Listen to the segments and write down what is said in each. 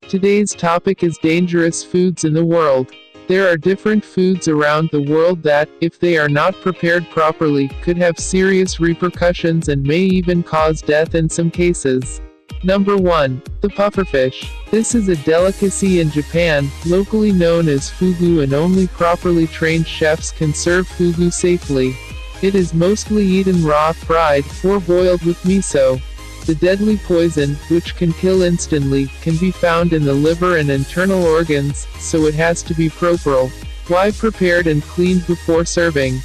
Today's topic is dangerous foods in the world. There are different foods around the world that, if they are not prepared properly, could have serious repercussions and may even cause death in some cases. Number 1. The pufferfish. This is a delicacy in Japan, locally known as fugu, and only properly trained chefs can serve fugu safely. It is mostly eaten raw, fried, or boiled with miso. The deadly poison, which can kill instantly, can be found in the liver and internal organs, so it has to be properly prepared and cleaned before serving.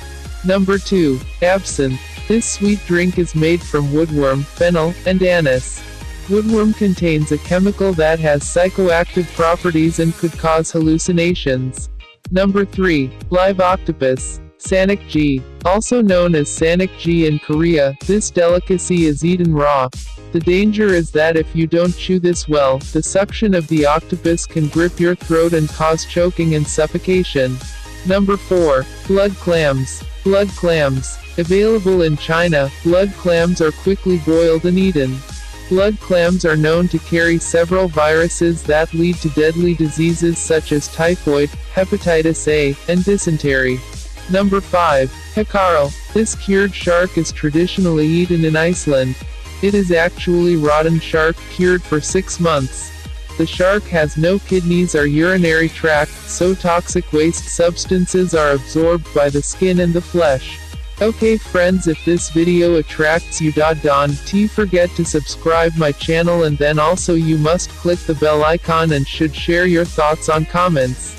Number 2. Absinthe. This sweet drink is made from woodworm, fennel, and anise. Woodworm contains a chemical that has psychoactive properties and could cause hallucinations. Number 3. Live octopus. Thnx, also known as Thnx in Korea, this delicacy is eaten raw. The danger is that if you don't chew this well, the suction of the octopus can grip your throat and cause choking and suffocation. Number 4. Blood clams. Blood clams. Available in China, blood clams are quickly boiled and eaten. Blood clams are known to carry several viruses that lead to deadly diseases such as typhoid, hepatitis A, and dysentery. Number 5. Hackerel. This cured shark is traditionally eaten in Iceland. It is actually rotten shark cured for 6 months. The shark has no kidneys or urinary tract, so toxic waste substances are absorbed by the skin and the flesh. Okay friends, if this video attracts you, don't forget to subscribe my channel, and then also you must click the bell icon and should share your thoughts on comments.